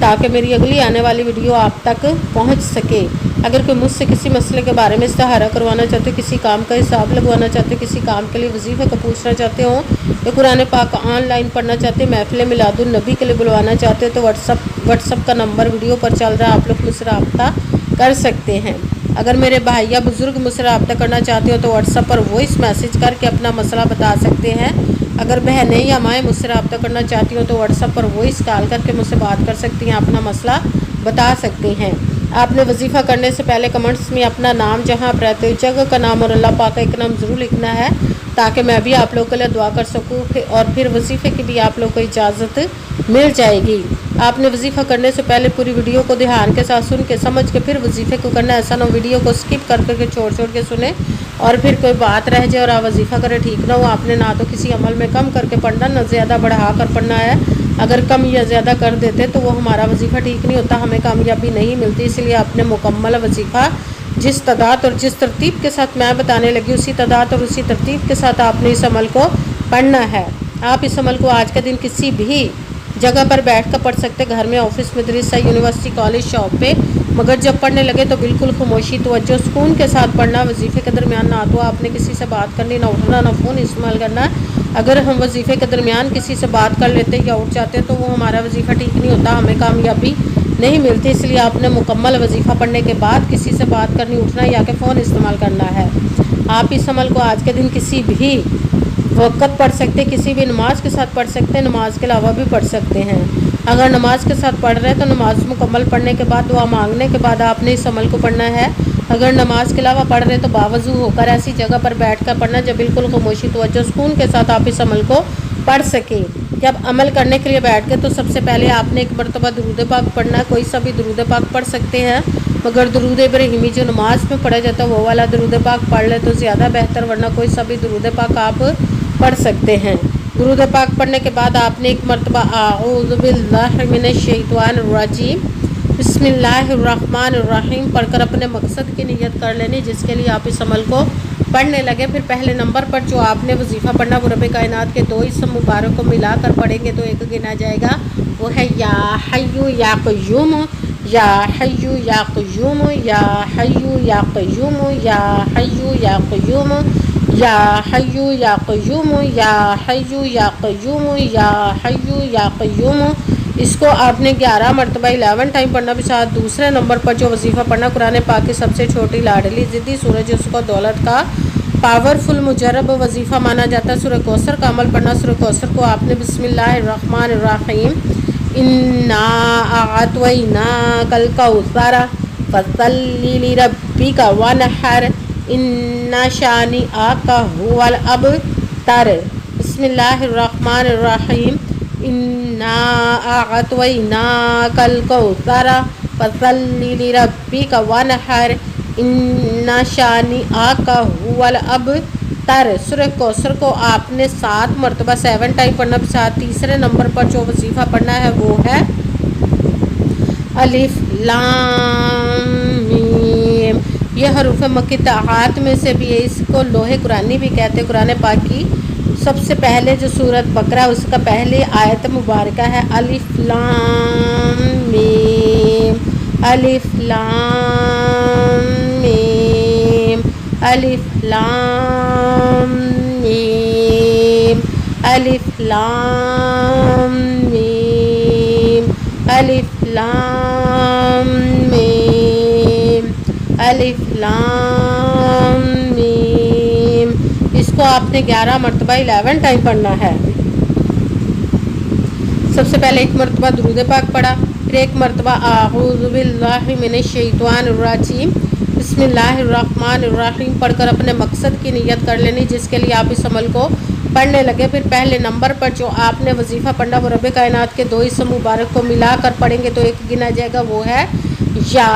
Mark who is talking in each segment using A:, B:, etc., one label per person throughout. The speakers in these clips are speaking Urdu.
A: تاکہ میری اگلی آنے والی ویڈیو آپ تک پہنچ سکے۔ اگر کوئی مجھ سے کسی مسئلے کے بارے میں استخارہ کروانا چاہتے، کسی کام کا حساب لگوانا چاہتے، کسی کام کے لیے وظیفے کو پوچھنا چاہتے ہوں یا قرآن پاک آن لائن پڑھنا چاہتے، محفل میلاد النبی کے لیے بلوانا چاہتے تو واٹس ایپ کا نمبر ویڈیو پر چل رہا ہے، آپ لوگ مجھ سے رابطہ کر سکتے ہیں۔ اگر میرے بھائی یا بزرگ مجھ سے رابطہ کرنا چاہتے ہو تو واٹس ایپ پر وائس میسیج کر کے اپنا مسئلہ بتا سکتے ہیں۔ اگر بہنیں یا مائیں مجھ سے رابطہ کرنا چاہتی ہوں تو واٹس ایپ پر وائس کال کر کے مجھ سے بات کر سکتی ہیں، اپنا مسئلہ بتا سکتے ہیں۔ آپ نے وظیفہ کرنے سے پہلے کمنٹس میں اپنا نام، جہاں آپ رہتے ہو، جگہ کا نام اور اللہ پاک کا ایک نام ضرور لکھنا ہے تاکہ میں بھی آپ لوگوں کے لیے دعا کر سکوں، اور پھر وظیفے کی بھی آپ لوگوں کو اجازت مل جائے گی۔ آپ نے وظیفہ کرنے سے پہلے پوری ویڈیو کو دھیان کے ساتھ سن کے سمجھ کے پھر وظیفے کو کرنا، ایسا نہ ویڈیو کو سکپ کر کے چھوڑ کے سنیں اور پھر کوئی بات رہ جائے اور آپ وظیفہ کریں، ٹھیک نہ ہو۔ آپ نے نہ تو کسی عمل میں کم کر کے پڑھنا، نہ زیادہ بڑھا کر پڑھنا ہے۔ اگر کم یا زیادہ کر دیتے تو وہ ہمارا وظیفہ ٹھیک نہیں ہوتا، ہمیں کامیابی نہیں ملتی۔ اس لیے آپ نے مکمل وظیفہ جس تعداد اور جس ترتیب کے ساتھ میں بتانے لگی، اسی تعداد اور اسی ترتیب کے ساتھ آپ نے اس عمل کو پڑھنا ہے۔ آپ اس عمل کو آج کے دن کسی بھی جگہ پر بیٹھ کر پڑھ سکتے، گھر میں، آفس، مدرسہ، یونیورسٹی، کالج، شاپ پہ، مگر جب پڑھنے لگے تو بالکل خاموشی، توجہ، سکون کے ساتھ پڑھنا۔ وظیفے کے درمیان نہ تو آپ نے کسی سے بات کرنی، نہ اٹھنا، نہ فون استعمال کرنا۔ اگر ہم وظیفے کے درمیان کسی سے بات کر لیتے یا اٹھ جاتے تو وہ ہمارا وظیفہ ٹھیک نہیں ہوتا، ہمیں کامیابی نہیں ملتی۔ اس لیے آپ نے مکمل وظیفہ پڑھنے کے بعد کسی سے بات کرنی، اٹھنا یا کہ فون استعمال کرنا ہے۔ آپ اس عمل کو آج کے دن کسی بھی وقت پڑھ سکتے، کسی بھی نماز کے ساتھ پڑھ سکتے، نماز کے علاوہ بھی پڑھ سکتے ہیں۔ اگر نماز کے ساتھ پڑھ رہے تو نماز مکمل پڑھنے کے بعد، دعا مانگنے کے بعد آپ نے اس عمل کو پڑھنا ہے۔ اگر نماز کے علاوہ پڑھ رہے تو باوضو ہو کر ایسی جگہ پر بیٹھ کر پڑھنا جب بالکل خاموشی، توجہ، سکون کے ساتھ آپ اس عمل کو پڑھ سکیں۔ جب عمل کرنے کے لیے بیٹھ گئے تو سب سے پہلے آپ نے ایک مرتبہ درود پاک پڑھنا ہے۔ کوئی سا بھی درود پاک پڑھ سکتے ہیں، مگر درود ابراہیمی جو نماز میں پڑھا جاتا ہے وہ والا درود پاک پڑھ لے تو زیادہ بہتر، ورنہ کوئی سا بھی درود پاک آپ پڑھ سکتے ہیں۔ درود پاک پڑھنے کے بعد آپ نے ایک مرتبہ اعوذ باللہ من الشیطان الرجیم بسم اللہ الرحمن الرحیم پڑھ کر اپنے مقصد کی نیت کر لینی، جس کے لیے آپ اس عمل کو پڑھنے لگے۔ پھر پہلے نمبر پر جو آپ نے وظیفہ پڑھنا وہ رب کائنات کے 2 اسم مبارک کو ملا کر پڑھیں گے تو ایک گنا جائے گا، وہ ہے یا حی یا قیوم، یا حی یا قیوم، یا حی یا قیوم، یا حی یا قیوم، یا حی یا قیوم، یا حی یا قیوم، یا حی یا قیوم۔ اس کو آپ نے 11 مرتبہ 11 ٹائم پڑھنا۔ بھی ساتھ دوسرے نمبر پر جو وظیفہ پڑھنا قرآن پاک کی سب سے چھوٹی لاڈلی ضدی سورج، اس کو دولت کا پاورفل مجرب وظیفہ مانا جاتا ہے۔ سورہ کوثر کا عمل پڑھنا۔ سورہ کوثر کو آپ نے بسم اللہ الرحمن الرحیم انا اعطیناک الکوثر فصلی لربک وانحر ان شانئک ھو الابتر۔ بسم اللہ الرحمن الرحیم انا اعطیناک الکوثر فصلی لربک وانحر ان شانئک ھو الابتر۔ سورہ کوثر کو آپ نے 7 مرتبہ 7 ٹائم پڑھنا۔ ساتھ تیسرے نمبر پر جو وظیفہ پڑھنا ہے وہ ہے الف لام میم۔ یہ حروف مقطعات میں سے بھی ہے، اس کو لوح قرآنی بھی کہتے ہیں۔ قرآن پاک کی سب سے پہلے جو سورۃ بقرہ اس کا پہلی آیت مبارکہ ہے الف لام میم، الف لام میم، الف لام میم، الف لام میم، الف لام میم، الف لام میم۔ اس کو آپ نے 11 مرتبہ 11 ٹائم پڑھنا ہے۔ سب سے پہلے ایک مرتبہ درود پاک پڑھا، پھر ایک مرتبہ اعوذ باللہ من الشیطان الرجیم بسم اللہ الرحمن الرحیم پڑھ کر اپنے مقصد کی نیت کر لینی، جس کے لیے آپ اس عمل کو پڑھنے لگے۔ پھر پہلے نمبر پر جو آپ نے وظیفہ پڑھنا وہ رب کائنات کے 2 اسم مبارک کو ملا کر پڑھیں گے تو ایک گنا جائے گا، وہ ہے یا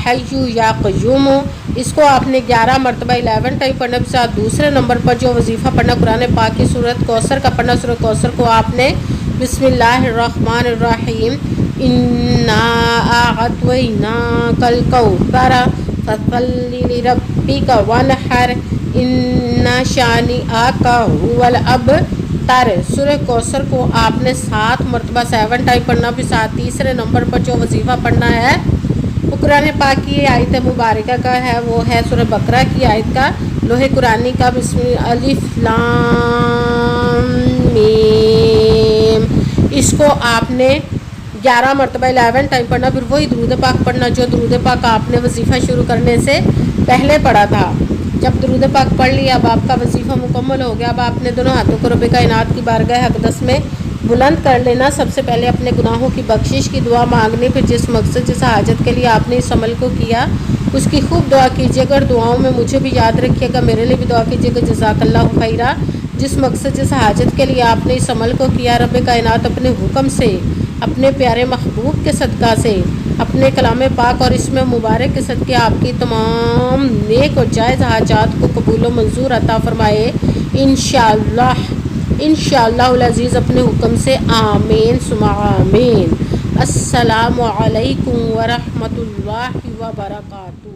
A: حی یا قیوم۔ اس کو آپ نے 11 مرتبہ 11 ٹائم پڑھنے کے ساتھ دوسرے نمبر پر جو وظیفہ پڑھنا قرآن پاک کی سورۃ کوثر کا پڑھنا۔ سورۃ کوثر کو آپ نے بسم اللہ الرحمن الرحیم انا اعطیناک الکوثر فصلی لربک وانحر ان شانئک ھو الابتر۔ تارے سورہ کوثر کو آپ نے 7 مرتبہ 7 ٹائم پڑھنا، پھر ساتھ تیسرے نمبر پر جو وظیفہ پڑھنا ہے وہ قرآن پاک کی آیت مبارکہ کا ہے، وہ ہے سورہ بقرہ کی آیت کا، لوح قرآنی کا بسم الف لام میم، اس کو آپ نے 11 مرتبہ 11 ٹائم پڑھنا، پھر وہی درود پاک پڑھنا جو درود پاک آپ نے وظیفہ شروع کرنے سے پہلے پڑھا تھا۔ جب درود پاک پڑھ لیا، اب آپ کا وظیفہ مکمل ہو گیا، اب آپ نے دونوں ہاتھوں کو رب کائنات کی بارگاہ اقدس میں بلند کر لینا۔ سب سے پہلے اپنے گناہوں کی بخشش کی دعا مانگنی، پھر جس مقصد جس حاجت کے لیے آپ نے اس عمل کو کیا اس کی خوب دعا کیجیے گا، اور دعاؤں میں مجھے بھی یاد رکھیے گا، میرے لیے بھی دعا کیجیے گا۔ جزاک اللہ خیرہ۔ جس مقصد جس حاجت کے لیے آپ نے اس عمل کو کیا، رب کائنات اپنے حکم سے، اپنے پیارے محبوب کے صدقہ سے، اپنے کلام پاک اور اس میں مبارک کے صدقے آپ کی تمام نیک اور جائز حاجات کو قبول و منظور عطا فرمائے انشاءاللہ العزیز اپنے حکم سے، آمین ثم آمین۔ السلام علیکم ورحمۃ اللہ وبرکاتہ۔